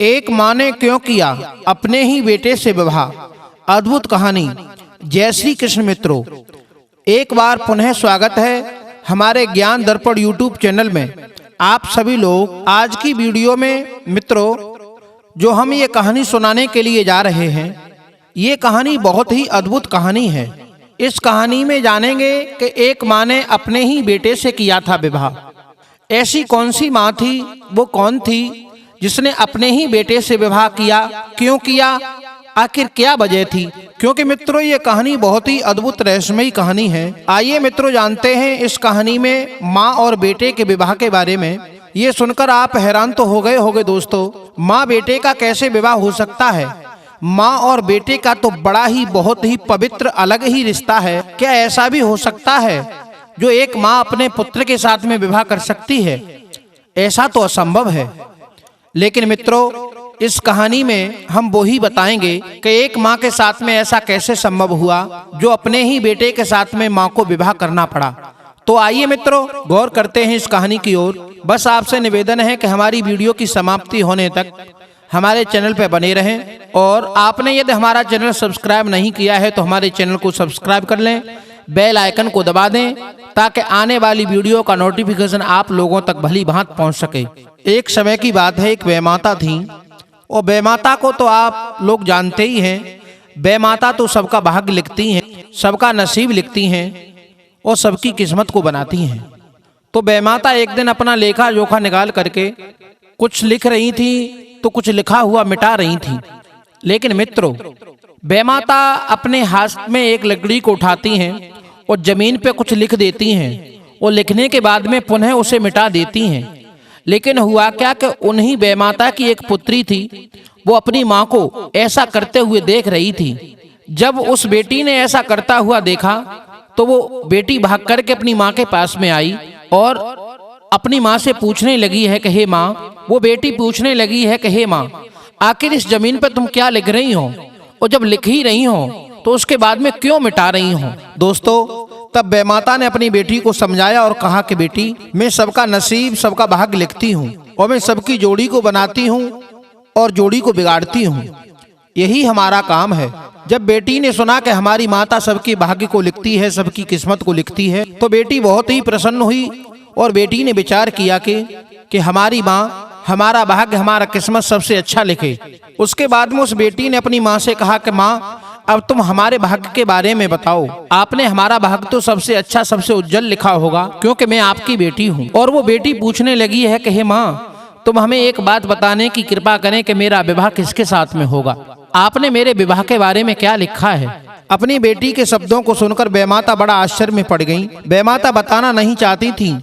एक माँ ने क्यों किया अपने ही बेटे से विवाह। अद्भुत कहानी। जय श्री कृष्ण मित्रों, एक बार पुनः स्वागत है हमारे ज्ञान दर्पण यूट्यूब चैनल में। आप सभी लोग आज की वीडियो में मित्रों जो हम ये कहानी सुनाने के लिए जा रहे हैं, ये कहानी बहुत ही अद्भुत कहानी है। इस कहानी में जानेंगे कि एक माँ ने अपने ही बेटे से किया था विवाह। ऐसी कौन सी माँ थी, वो कौन थी जिसने अपने ही बेटे से विवाह किया, क्यों किया, आखिर क्या वजह थी। क्योंकि मित्रों ये कहानी बहुत ही अद्भुत रहस्यमयी कहानी है। आइए मित्रों जानते हैं इस कहानी में माँ और बेटे के विवाह के बारे में। ये सुनकर आप हैरान तो हो गए होंगे दोस्तों, माँ बेटे का कैसे विवाह हो सकता है। माँ और बेटे का तो बड़ा ही बहुत ही पवित्र अलग ही रिश्ता है। क्या ऐसा भी हो सकता है जो एक माँ अपने पुत्र के साथ में विवाह कर सकती है? ऐसा तो असंभव है। लेकिन मित्रों इस कहानी में हम वो ही बताएंगे कि एक माँ के साथ में ऐसा कैसे संभव हुआ जो अपने ही बेटे के साथ में माँ को विवाह करना पड़ा। तो आइए मित्रों गौर करते हैं इस कहानी की ओर। बस आपसे निवेदन है कि हमारी वीडियो की समाप्ति होने तक हमारे चैनल पर बने रहें, और आपने यदि हमारा चैनल सब्सक्राइब नहीं किया है तो हमारे चैनल को सब्सक्राइब कर लें, बेल आइकन को दबा दें ताकि आने वाली वीडियो का नोटिफिकेशन आप लोगों तक भली भांति पहुंच सके। एक समय की बात है, एक वैमाता थी, और वैमाता को तो आप लोग जानते ही हैं। वैमाता तो सबका भाग्य लिखती हैं, सबका नसीब लिखती हैं और सबकी किस्मत को बनाती हैं। तो वैमाता एक दिन अपना लेखा जोखा निकाल करके कुछ लिख रही थी तो कुछ लिखा हुआ मिटा रही थी। लेकिन मित्रों वैमाता अपने हाथ में एक लकड़ी को उठाती हैं और जमीन पे कुछ लिख देती हैं, और लिखने के बाद में पुनः उसे मिटा देती हैं। लेकिन हुआ क्या कि उन्हीं वैमाता की एक पुत्री थी, वो अपनी माँ को ऐसा करते हुए देख रही थी। जब उस बेटी ने ऐसा करता हुआ देखा तो वो बेटी भाग करके अपनी माँ के पास में आई और अपनी माँ से पूछने लगी है कि हे माँ, वो बेटी पूछने लगी है कि हे माँ, आखिर इस जमीन पर तुम क्या लिख रही हो, और जब लिख ही रही हो तो उसके बाद में क्यों मिटा रही हो। दोस्तों तब वैमाता ने अपनी बेटी को समझाया और कहा कि बेटी, मैं सबका नसीब सबका भाग्य लिखती हूँ, और मैं सबकी जोड़ी को बनाती हूँ और जोड़ी को बिगाड़ती हूँ। यही हमारा काम है। जब बेटी ने सुना कि हमारी माता सबके भाग्य को लिखती है, सबकी किस्मत को लिखती है, तो बेटी बहुत ही प्रसन्न हुई और बेटी ने विचार किया कि हमारी माँ हमारा भाग्य हमारा किस्मत सबसे अच्छा लिखे। उसके बाद में उस बेटी ने अपनी माँ से कहा कि माँ, अब तुम हमारे भाग्य के बारे में बताओ। आपने हमारा भाग्य तो सबसे अच्छा सबसे उज्जवल लिखा होगा, क्योंकि मैं आपकी बेटी हूँ। और वो बेटी पूछने लगी है कि हे माँ, तुम हमें एक बात बताने की कृपा करें कि मेरा विवाह किसके साथ में होगा। आपने मेरे विवाह के बारे में क्या लिखा है। अपनी बेटी के शब्दों को सुनकर वैमाता बड़ा आश्चर्य में पड़ गई। वैमाता बताना नहीं चाहती थी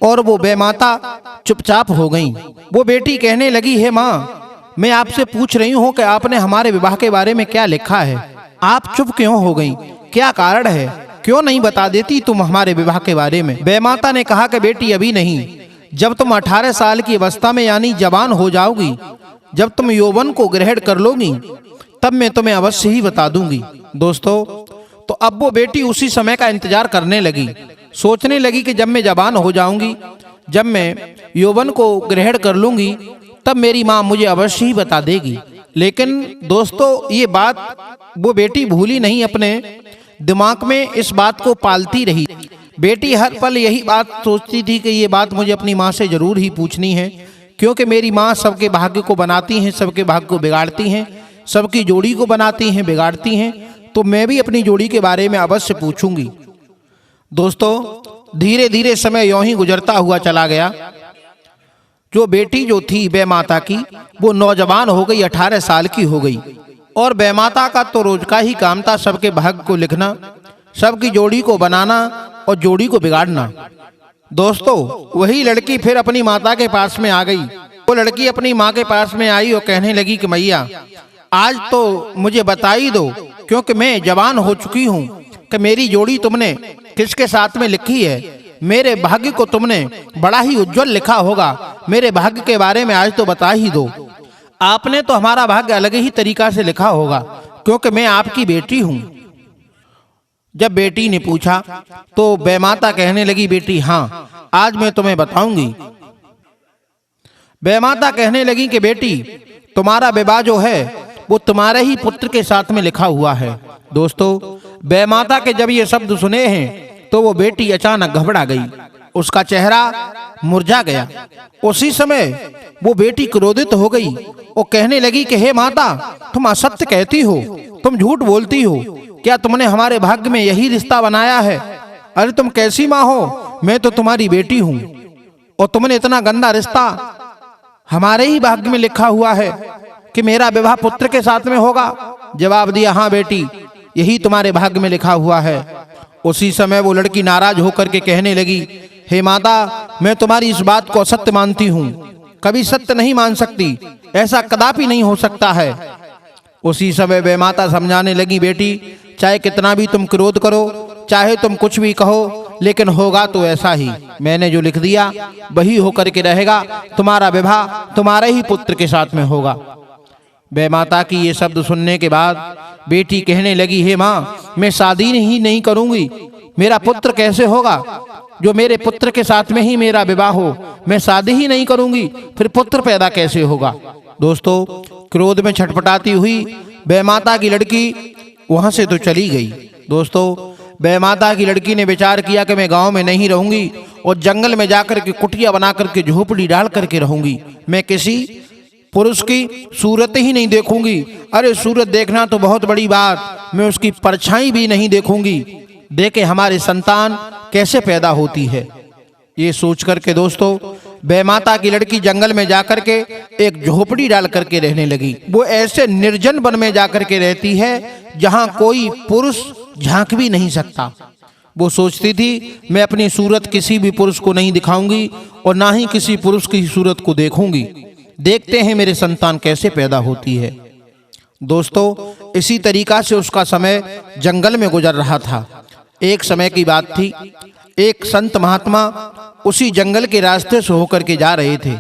और वो वैमाता चुपचाप हो गई। वो बेटी कहने लगी, हे माँ, मैं आपसे पूछ रही हूँ कि आपने हमारे विवाह के बारे में क्या लिखा है। आप चुप क्यों हो गई, क्या कारण है, क्यों नहीं बता देती तुम हमारे विवाह के बारे में। वैमाता ने कहा कि बेटी अभी नहीं, जब तुम 18 साल की अवस्था में यानी जवान हो जाओगी, जब तुम यौवन को ग्रहण कर लोगी, तब मैं तुम्हें अवश्य ही बता दूंगी। दोस्तों तो अब वो बेटी उसी समय का इंतजार करने लगी। सोचने लगी कि जब मैं जवान हो जाऊंगी, जब मैं यौवन को ग्रहण कर लूंगी, तब मेरी माँ मुझे अवश्य ही बता देगी। लेकिन दोस्तों ये बात वो बेटी भूली नहीं, अपने दिमाग में इस बात को पालती रही। बेटी हर पल यही बात सोचती थी कि ये बात मुझे अपनी माँ से जरूर ही पूछनी है, क्योंकि मेरी माँ सबके भाग्य को बनाती हैं, सबके भाग्य को बिगाड़ती हैं, सबकी जोड़ी को बनाती हैं, बिगाड़ती हैं। तो मैं भी अपनी जोड़ी के बारे में अवश्य पूछूंगी। दोस्तों धीरे धीरे समय यूं ही गुजरता हुआ चला गया। जो बेटी जो थी वैमाता की, वो नौजवान हो गई, 18 साल की हो गई। और वैमाता का तो रोज का ही काम था सबके भाग्य को लिखना, सबकी जोड़ी को बनाना और जोड़ी को बिगाड़ना। दोस्तों वही लड़की फिर अपनी माता के पास में आ गई। वो लड़की अपनी माँ के पास में आई और कहने लगी कि मैया, आज तो मुझे बता ही दो, क्योंकि मैं जवान हो चुकी हूँ, कि मेरी जोड़ी तुमने किसके साथ में लिखी है। मेरे भाग्य को तुमने बड़ा ही उज्जवल लिखा होगा, मेरे भाग्य के बारे में आज तो बता ही दो। आपने तो हमारा भाग्य अलग ही तरीका से लिखा होगा, क्योंकि मैं आपकी बेटी हूँ। जब बेटी ने पूछा तो वैमाता कहने लगी, बेटी हाँ, आज मैं तुम्हें बताऊंगी। वैमाता कहने लगी कि बेटी, तुम्हारा विवाह जो है वो तुम्हारे ही पुत्र के साथ में लिखा हुआ है। दोस्तों, वै माता के जब ये शब्द सुने हैं तो वो बेटी अचानक घबरा गई, उसका चेहरा मुरझा गया। उसी समय वो बेटी क्रोधित हो गई और कहने लगी कि हे माता, तुम असत्य कहती हो, तुम झूठ बोलती हो। क्या तुमने हमारे भाग्य में यही रिश्ता बनाया है? अरे तुम कैसी माँ हो? मैं तो तुम्हारी बेटी हूँ और तुमने इतना गंदा रिश्ता, हमारे ही भाग्य में लिखा हुआ है कि मेरा विवाह पुत्र के साथ में होगा। जवाब दिया, हाँ बेटी, यही तुम्हारे भाग्य में लिखा हुआ है। उसी समय वो लड़की नाराज होकर के कहने लगी, हे माता, मैं तुम्हारी इस बात को असत्य मानती हूँ, कभी सत्य नहीं मान सकती, ऐसा कदापि नहीं हो सकता है। उसी समय वह माता समझाने लगी, बेटी, चाहे कितना भी तुम क्रोध करो, चाहे तुम कुछ भी कहो, लेकिन होगा तो ऐसा ही। मैंने जो लिख दिया वही होकर के रहेगा। तुम्हारा विवाह तुम्हारे ही पुत्र के साथ में होगा। वह माता की ये शब्द सुनने के बाद बेटी कहने लगी, हे माँ, मैं शादी ही नहीं करूंगी, मेरा पुत्र कैसे होगा? जो मेरे पुत्र के साथ में ही मेरा विवाह हो, मैं शादी ही नहीं करूंगी, फिर पुत्र पैदा कैसे होगा? दोस्तों, क्रोध में छटपटाती हुई वह माता की लड़की वहां से तो चली गई। दोस्तों, वह माता की लड़की ने विचार किया कि मैं गांव में नहीं रहूंगी और जंगल में जाकर के कुटिया बना करके झोपड़ी डाल करके रहूंगी। मैं किसी पुरुष की सूरत ही नहीं देखूंगी। अरे सूरत देखना तो बहुत बड़ी बात, मैं उसकी परछाई भी नहीं देखूंगी। देखे हमारी संतान कैसे पैदा होती है। ये सोच करके दोस्तों, वह माता की लड़की जंगल में जाकर के एक झोपड़ी डाल करके रहने लगी। वो ऐसे निर्जन वन में जाकर के रहती है जहां कोई पुरुष झांक भी नहीं सकता। वो सोचती थी, मैं अपनी सूरत किसी भी पुरुष को नहीं दिखाऊंगी और ना ही किसी पुरुष की सूरत को देखूंगी। देखते हैं मेरे संतान कैसे पैदा होती है। दोस्तों, इसी तरीका से उसका समय जंगल में गुजर रहा था। एक समय की बात थी, एक संत महात्मा उसी जंगल के रास्ते से होकर के जा रहे थे।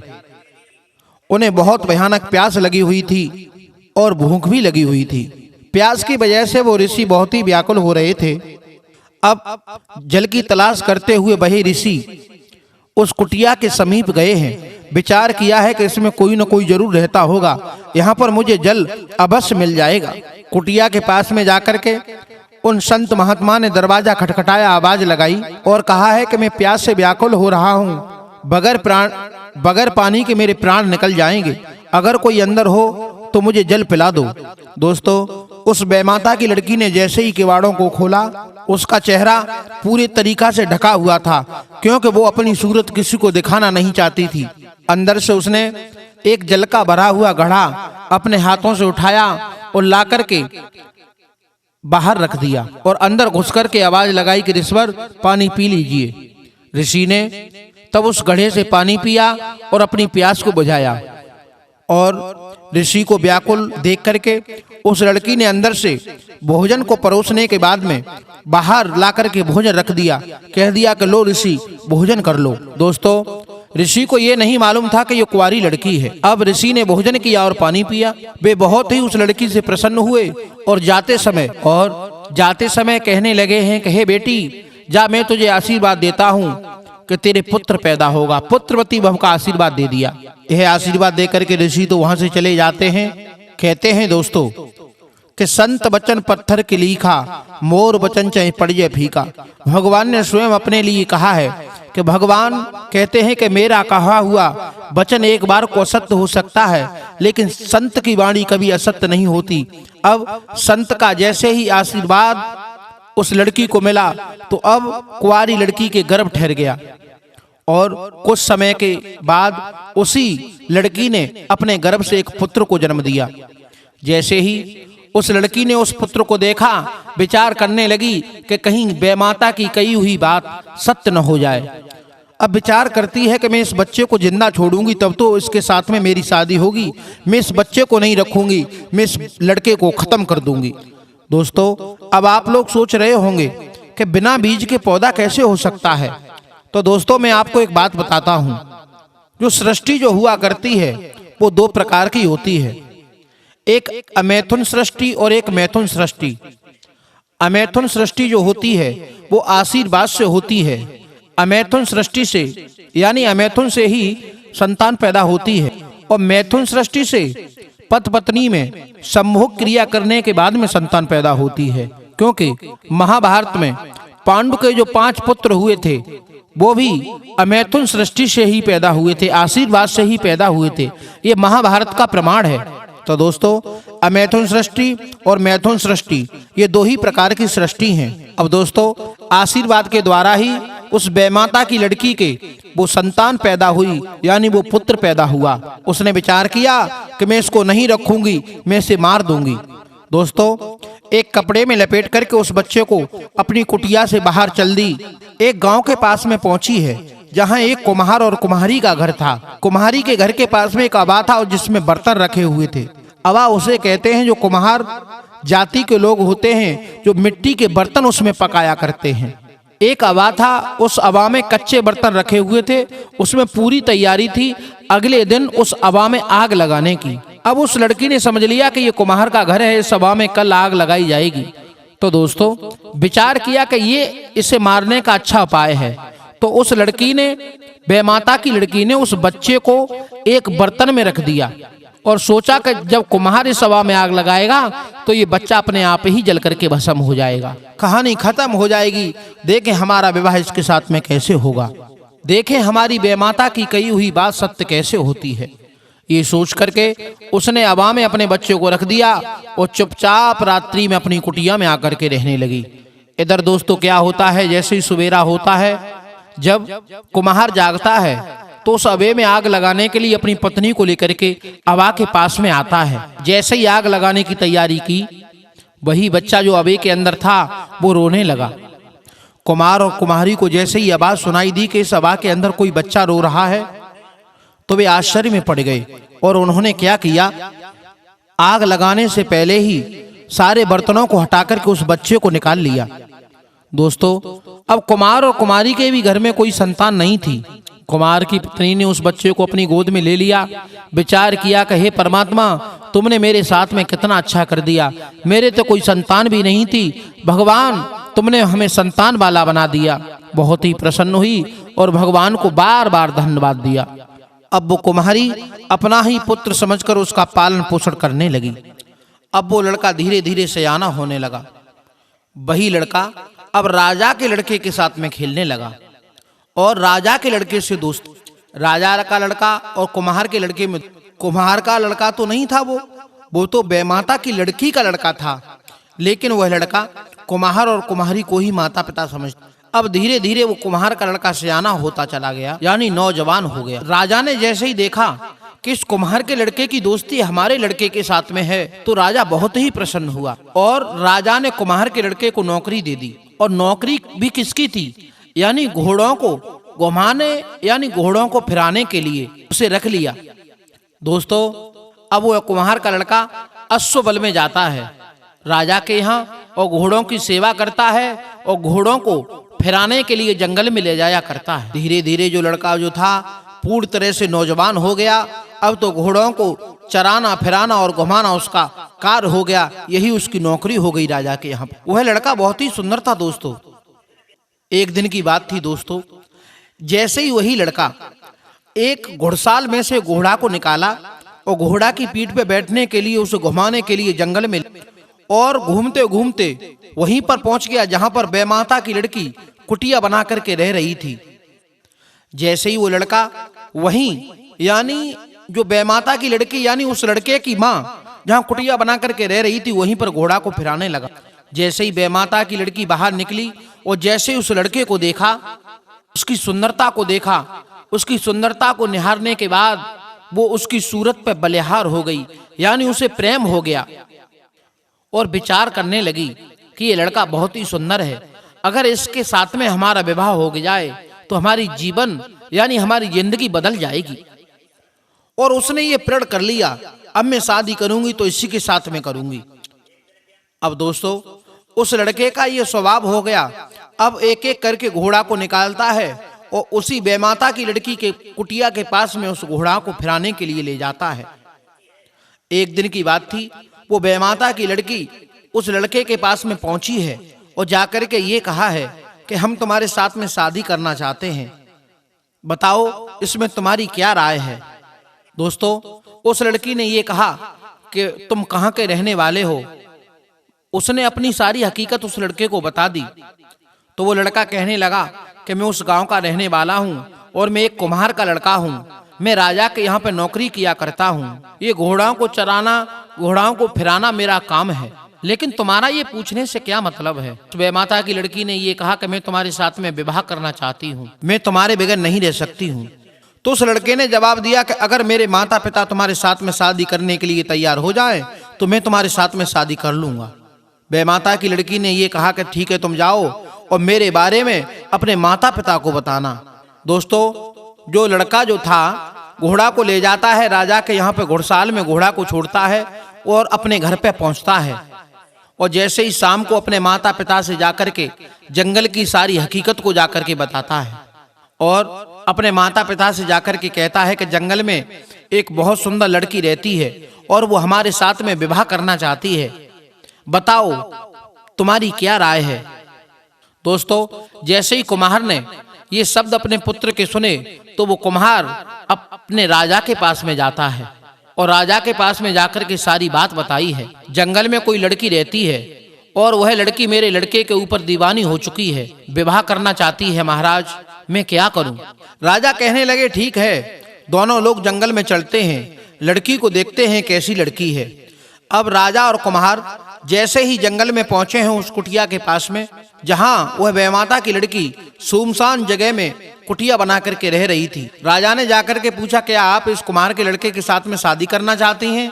उन्हें बहुत भयानक प्यास लगी हुई थी और भूख भी लगी हुई थी। प्यास की वजह से वो ऋषि बहुत ही व्याकुल हो रहे थे। अब जल की तलाश करते हुए वही ऋषि उस कुटिया के समीप गए हैं। विचार किया है कि इसमें कोई न कोई जरूर रहता होगा, यहाँ पर मुझे जल अवश्य मिल जाएगा। कुटिया के पास में जाकर के उन संत महात्मा ने दरवाजा खटखटाया, आवाज लगाई और कहा है कि मैं प्यास से व्याकुल हो रहा हूँ, बगैर पानी के मेरे प्राण निकल जाएंगे। अगर कोई अंदर हो तो मुझे जल पिला दो। दोस्तों, उस बेमाता की लड़की ने जैसे ही किवाड़ों को खोला, उसका चेहरा पूरे तरीका से ढका हुआ था, क्योंकि वो अपनी सूरत किसी को दिखाना नहीं चाहती थी। अंदर से उसने एक जल का भरा हुआ घड़ा अपने हाथों से उठाया और ला करके बाहर रख दिया और अंदर घुस करके आवाज लगाई कि ऋषिवर, पानी पी लीजिए। ऋषि ने तब उस घड़े से पानी पिया और अपनी प्यास को बुझाया। और ऋषि को व्याकुल देख करके उस लड़की ने अंदर से भोजन को परोसने के बाद में बाहर ला करके भोजन रख दिया। कह दिया कि लो ऋषि, भोजन कर लो। दोस्तों, ऋषि को ये नहीं मालूम था कि ये कुंवारी लड़की है। अब ऋषि ने भोजन किया और पानी पिया। वे बहुत ही उस लड़की से प्रसन्न हुए और जाते समय कहने लगे हैं कि हे बेटी, जा, मैं तुझे आशीर्वाद देता हूँ कि तेरे पुत्र पैदा होगा। पुत्रवती भव का आशीर्वाद दे दिया। यह आशीर्वाद देकर के ऋषि तो वहां से चले जाते हैं। कहते हैं दोस्तों कि संत वचन पत्थर के लिखा, मोर वचन चाहे पड़ जाए फीका। भगवान ने स्वयं अपने लिए कहा है कि भगवान कहते हैं कि मेरा कहा हुआ वचन एक बार को असत्य हो सकता है, लेकिन संत की वाणी कभी असत्य नहीं होती। अब संत का जैसे ही आशीर्वाद उस लड़की को मिला तो अब कुंवारी लड़की के गर्भ ठहर गया और कुछ समय के बाद उसी लड़की ने अपने गर्भ से एक पुत्र को जन्म दिया। जैसे ही उस लड़की ने उस पुत्र को देखा, विचार करने लगी कि कहीं बेमाता की कही हुई बात सत्य न हो जाए। अब विचार करती है कि मैं इस बच्चे को जिंदा छोड़ूंगी तब तो इसके साथ में मेरी शादी होगी, मैं इस बच्चे को नहीं रखूंगी, मैं इस लड़के को खत्म कर दूंगी। दोस्तों, अब आप लोग सोच रहे होंगे कि बिना बीज के पौधा कैसे हो सकता है। तो दोस्तों, मैं आपको एक बात बताता हूँ, जो सृष्टि जो हुआ करती है वो दो प्रकार की होती है, एक अमैथुन सृष्टि और एक मैथुन सृष्टि। अमैथुन सृष्टि जो होती है वो आशीर्वाद से होती है। अमैथुन सृष्टि से यानी अमैथुन से ही संतान पैदा होती है और मैथुन सृष्टि से पति पत्नी में संभोग क्रिया करने के बाद में संतान पैदा होती है, क्योंकि महाभारत में पांडु के जो 5 पुत्र हुए थे वो भी अमैथुन सृष्टि से ही पैदा हुए थे, आशीर्वाद से ही पैदा हुए थे। ये महाभारत का प्रमाण है। तो दोस्तों, अमैथुन सृष्टि और मैथुन सृष्टि ये 2 ही प्रकार की सृष्टि हैं। अब दोस्तों, आशीर्वाद के द्वारा ही उस बेमाता की लड़की के वो संतान पैदा हुई, यानी वो पुत्र पैदा हुआ। उसने विचार किया कि मैं इसको नहीं रखूंगी, मैं इसे मार दूंगी। दोस्तों, एक कपड़े में लपेट करके उस बच्चे को अपनी कुटिया से बाहर चल दी। एक गांव के पास में पहुंची है, जहां एक कुम्हार और कुम्हारी का घर था। कुम्हारी के घर के पास में एक अबा था और जिसमें बर्तन रखे हुए थे। अबा उसे कहते हैं जो कुम्हार जाति के लोग होते हैं, जो मिट्टी के बर्तन उसमें पकाया करते हैं। एक अबा था, उस अबा में कच्चे बर्तन रखे हुए थे, उसमें पूरी तैयारी थी अगले दिन उस अबा में आग लगाने की। अब उस लड़की ने समझ लिया कि ये कुम्हार का घर है, इस अबा में कल आग लगाई जाएगी। तो दोस्तों, विचार किया कि ये इसे मारने का अच्छा उपाय है। तो उस लड़की ने, बेमाता की लड़की ने, उस बच्चे को एक बर्तन में रख दिया और सोचा कि जब कुम्हार इस हवा में आग लगाएगा तो ये बच्चा अपने आप ही जल करके भस्म हो जाएगा, कहानी खत्म हो जाएगी। देखें हमारा विवाह इसके साथ में कैसे होगा, देखें हमारी बेमाता की कही हुई बात सत्य कैसे होती है। ये सोच करके उसने हवा में अपने बच्चे को रख दिया और चुपचाप रात्रि में अपनी कुटिया में आकर के रहने लगी। इधर दोस्तों क्या होता है, जैसे ही सुबेरा होता है, जब कुम्हार जागता है तो उस अबे में आग लगाने के लिए अपनी पत्नी को लेकर के अबा के पास में आता है। जैसे ही आग लगाने की तैयारी की, वही बच्चा जो अबे के अंदर था वो रोने लगा। कुम्हार और कुम्हारी को जैसे ही आवाज सुनाई दी कि इस अबा के अंदर कोई बच्चा रो रहा है, तो वे आश्चर्य में पड़ गए और उन्होंने क्या किया, आग लगाने से पहले ही सारे बर्तनों को हटाकर के उस बच्चे को निकाल लिया। दोस्तों, अब कुम्हार और कुम्हारी के भी घर में कोई संतान नहीं थी। कुम्हार की पत्नी ने उस बच्चे को अपनी गोद में ले लिया, विचार किया कि हे परमात्मा, तुमने मेरे साथ में कितना अच्छा कर दिया, मेरे तो कोई संतान भी नहीं थी, भगवान तुमने हमें संतान वाला बना दिया। बहुत ही प्रसन्न हुई और भगवान को बार बार धन्यवाद दिया। अब वो कुम्हारी अपना ही पुत्र समझकर उसका पालन पोषण करने लगी। अब वो लड़का धीरे धीरे सयाना होने लगा। वही लड़का अब राजा के लड़के के साथ में खेलने लगा और राजा के लड़के से दोस्त। राजा का लड़का और कुम्हार के लड़के में, कुम्हार का लड़का तो नहीं था, वो तो बेमाता की लड़की का लड़का था, लेकिन वह लड़का कुम्हार और कुम्हारी को ही माता पिता समझता। अब धीरे धीरे वो कुम्हार का लड़का सयाना होता चला गया, यानी नौजवान हो गया। राजा ने जैसे ही देखा कि इस कुम्हार के लड़के की दोस्ती हमारे लड़के के साथ में है, तो राजा बहुत ही प्रसन्न हुआ और राजा ने कुम्हार के लड़के को नौकरी दे दी। और नौकरी भी किसकी थी, यानी घोड़ों को घुमाने, यानी घोड़ों को फिराने के लिए उसे रख लिया। दोस्तों, अब वो कुम्हार का लड़का अश्वबल में जाता है राजा के यहाँ और घोड़ों की सेवा करता है और घोड़ों को फिराने के लिए जंगल में ले जाया करता है। धीरे धीरे जो लड़का जो था पूर्ण तरह से नौजवान हो गया। अब तो घोड़ों को चराना, फिराना और घुमाना उसका कार्य हो गया, यही उसकी नौकरी हो गई राजा के यहाँ। वह लड़का बहुत ही सुंदर था। दोस्तों, एक दिन की बात थी दोस्तों, जैसे ही वही लड़का एक घुड़साल में से घोड़ा को निकाला और घोड़ा की पीठ पे बैठने के लिए उसे घुमाने के लिए जंगल में, और घूमते घूमते वहीं पर पहुंच गया जहां पर बेमाता की लड़की कुटिया बना करके रह रही थी। जैसे ही वो लड़का वहीं, यानी जो बेमाता की लड़की यानी उस लड़के की माँ जहां कुटिया बना करके रह रही थी, वहीं पर घोड़ा को फिराने लगा। जैसे ही बेमाता की लड़की बाहर निकली और जैसे ही उस लड़के को देखा, उसकी सुंदरता को देखा, उसकी सुंदरता को निहारने के बाद वो उसकी सूरत पे बलिहार हो गई, यानी उसे प्रेम हो गया और विचार करने लगी कि ये लड़का बहुत ही सुंदर है, अगर इसके साथ में हमारा विवाह हो जाए तो हमारी जीवन यानी हमारी जिंदगी बदल जाएगी। और उसने ये प्रण कर लिया, अब मैं शादी करूंगी तो इसी के साथ में करूंगी। अब दोस्तों, उस लड़के का ये स्वभाव हो गया, अब एक एक करके घोड़ा को निकालता है और उसी बेमाता की लड़की के कुटिया के पास में उस घोड़ा को फिराने के लिए ले जाता है। एक दिन की बात थी, वो बेमाता की लड़की उस लड़के के पास में पहुंची है और जाकर के ये कहा है कि हम तुम्हारे साथ में शादी करना चाहते हैं, बताओ इसमें तुम्हारी क्या राय है। दोस्तों, उस लड़की ने ये कहा कि तुम कहाँ के रहने वाले हो। उसने अपनी सारी हकीकत उस लड़के को बता दी। तो वो लड़का कहने लगा कि मैं उस गांव का रहने वाला हूँ और मैं एक कुम्हार का लड़का हूँ। मैं राजा के यहाँ पे नौकरी किया करता हूँ। ये घोड़ाओं को चराना, घोड़ाओं को फिराना मेरा काम है। लेकिन तुम्हारा ये पूछने से क्या मतलब है? बेमाता की लड़की ने ये कहा कि मैं तुम्हारे साथ में विवाह करना चाहती हूँ, मैं तुम्हारे बगैर नहीं रह सकती हूँ। तो उस लड़के ने जवाब दिया कि अगर मेरे माता पिता तुम्हारे साथ में शादी करने के लिए तैयार हो जाए तो मैं तुम्हारे साथ में शादी कर लूंगा। बेमाता की लड़की ने ये कहा कि ठीक है, तुम जाओ और मेरे बारे में अपने माता पिता को बताना। दोस्तों, जो लड़का जो था घोड़ा को ले जाता है राजा के यहाँ पे घुड़साल में, घोड़ा को छोड़ता है और अपने घर पे पहुंचता है। और जैसे ही शाम को अपने माता पिता से जाकर के जंगल की सारी हकीकत को जाकर के बताता है और अपने माता पिता से जाकर के कहता है कि जंगल में एक बहुत सुंदर लड़की रहती है और वो हमारे साथ में विवाह करना चाहती है, बताओ तुम्हारी क्या राय है। दोस्तों, जैसे ही कुम्हार ने ये शब्द अपने पुत्र के सुने तो वो कुम्हार अपने राजा के पास में जाता है और राजा के पास में जाकर के सारी बात बताई है। जंगल में कोई लड़की रहती है और वह लड़की मेरे लड़के के ऊपर दीवानी हो चुकी है, विवाह करना चाहती है, महाराज मैं क्या करूं? राजा कहने लगे ठीक है, दोनों लोग जंगल में चलते हैं, लड़की को देखते हैं कैसी लड़की है। अब राजा और कुम्हार जैसे ही जंगल में पहुंचे हैं उस कुटिया के पास में, जहां वह बेमाता की लड़की सुनसान जगह में कुटिया बना करके रह रही थी। राजा ने जाकर के पूछा, क्या आप इस कुम्हार के लड़के के साथ में शादी करना चाहती हैं?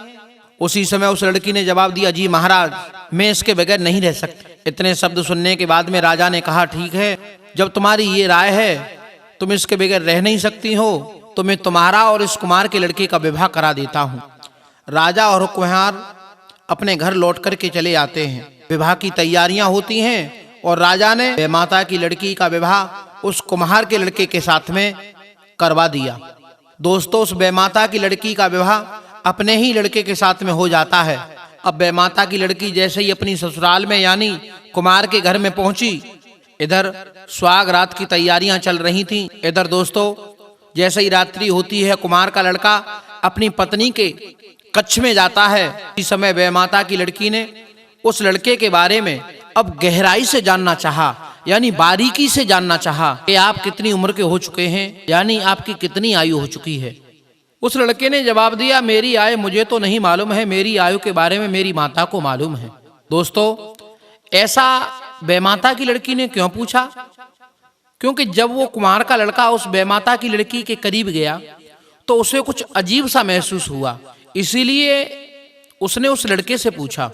उसी समय उस लड़की ने जवाब दिया, जी महाराज, मैं इसके बगैर नहीं रह सकती। इतने शब्द सुनने के बाद में राजा ने कहा, ठीक है, जब तुम्हारी ये राय है, तुम इसके बगैर रह नहीं सकती हो, तो मैं तुम्हारा और इस कुम्हार के लड़के का विवाह करा देता हूँ। राजा और कुम्हार अपने घर लौट करके चले आते हैं। विवाह की तैयारियां होती हैं और राजा ने बेमाता की लड़की का विवाह उस कुम्हार के लड़के के साथ में करवा दिया। दोस्तों, उस बेमाता की लड़की का विवाह अपने ही लड़के के साथ में हो जाता है। अब बेमाता की लड़की जैसे ही अपनी ससुराल में यानी कुम्हार के घर में पहुंची, इधर सुहाग रात की तैयारियां चल रही थीं। इधर दोस्तों, जैसे ही रात्रि होती है, कुम्हार का लड़का अपनी पत्नी के कक्ष में जाता है। इस समय बेमाता की लड़की ने उस लड़के के बारे में अब गहराई से जानना चाहा, यानी बारीकी से जानना चाहा कि आप कितनी उम्र के हो चुके हैं, यानी आपकी कितनी आयु हो चुकी है। उस लड़के ने जवाब दिया, मेरी आयु मुझे तो नहीं मालूम है, मेरी आयु के बारे में मेरी माता को मालूम है। दोस्तों, ऐसा बेमाता की लड़की ने क्यों पूछा? क्योंकि जब वो कुम्हार का लड़का उस बेमाता की लड़की के करीब गया तो उसे कुछ अजीब सा महसूस हुआ, इसीलिए उसने उस लड़के से पूछा।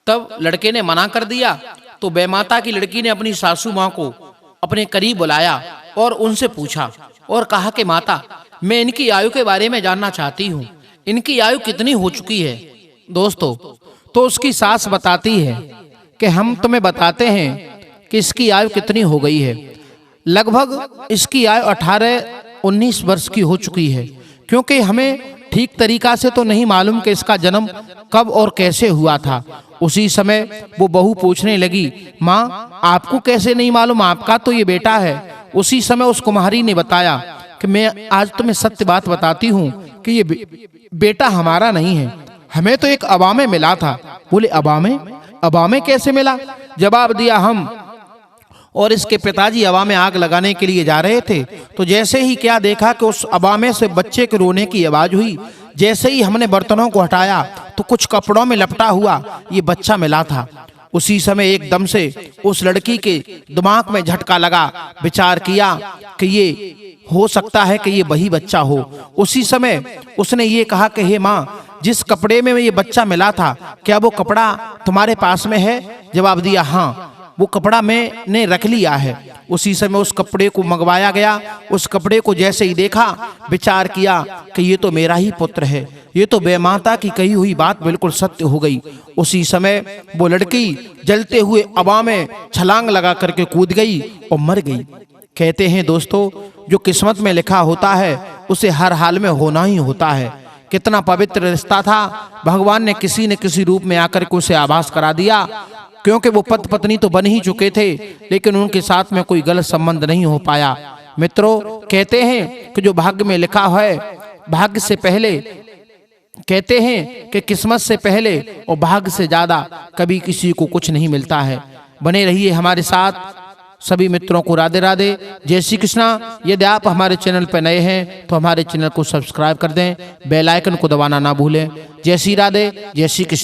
तब लड़के ने मना कर दिया तो बेमाता की लड़की ने अपनी सासू माँ को अपने करीब बुलाया और उनसे पूछा और कहा कि माता, मैं इनकी आयु के बारे में जानना चाहती हूँ, इनकी आयु कितनी हो चुकी है। दोस्तों, तो उसकी सास बताती है कि हम तुम्हें बताते हैं कि इसकी आयु कितनी हो गई है। लगभग इसकी आयु 18-19 वर्ष की हो चुकी है, क्योंकि हमें ठीक तरीका से तो नहीं मालूम कि इसका जन्म कब और कैसे हुआ था। उसी समय वो बहू पूछने लगी, माँ आपको कैसे नहीं मालूम, आपका तो ये बेटा है। उसी समय उस कुम्हारी ने बताया कि मैं आज तुम्हें सत्य बात बताती हूँ कि ये बेटा हमारा नहीं है, हमें तो एक अवामे मिला था। बोले अवामे कैसे मिला? जवाब दिया, हम और इसके पिताजी अवा में आग लगाने के लिए जा रहे थे, तो जैसे ही क्या देखा कि उस अवा में से बच्चे के रोने की आवाज हुई। जैसे ही हमने बर्तनों को हटाया तो कुछ कपड़ों में लपटा हुआ ये बच्चा मिला था। उसी समय एकदम से उस लड़की के दिमाग में झटका लगा, विचार किया कि ये हो सकता है कि ये वही बच्चा हो। उसी समय उसने ये कहा कि हे माँ, जिस कपड़े में ये बच्चा मिला था, क्या वो कपड़ा तुम्हारे पास में है? जवाब दिया, हाँ वो कपड़ा मैंने रख लिया है। उसी समय उस कपड़े को मंगवाया गया। उस कपड़े को जैसे ही देखा, विचार किया कि ये तो मेरा ही पुत्र है, ये तो बेमाता की कही हुई बात बिल्कुल सत्य हो गई। उसी समय वो लड़की जलते हुए अवा में छलांग लगा करके कूद गई और मर गई। कहते हैं दोस्तों, जो किस्मत में लिखा होता है उसे हर हाल में होना ही होता है। कितना पवित्र रिश्ता था, भगवान ने किसी न किसी रूप में आकर के उसे आभास करा दिया, क्योंकि वो पति पत्नी तो बन ही चुके थे, लेकिन उनके साथ में कोई गलत संबंध नहीं हो पाया। मित्रों, कहते हैं कि जो भाग्य में लिखा है, भाग्य से पहले कहते हैं कि किस्मत से पहले और भाग्य से ज्यादा कभी किसी को कुछ नहीं मिलता है। बने रहिए हमारे साथ। सभी मित्रों को राधे राधे, जय श्री कृष्णा। यदि आप हमारे चैनल पर नए हैं तो हमारे चैनल को सब्सक्राइब कर दें, बेल आइकन को दबाना ना भूलें। जय श्री राधे, जय श्री कृष्ण।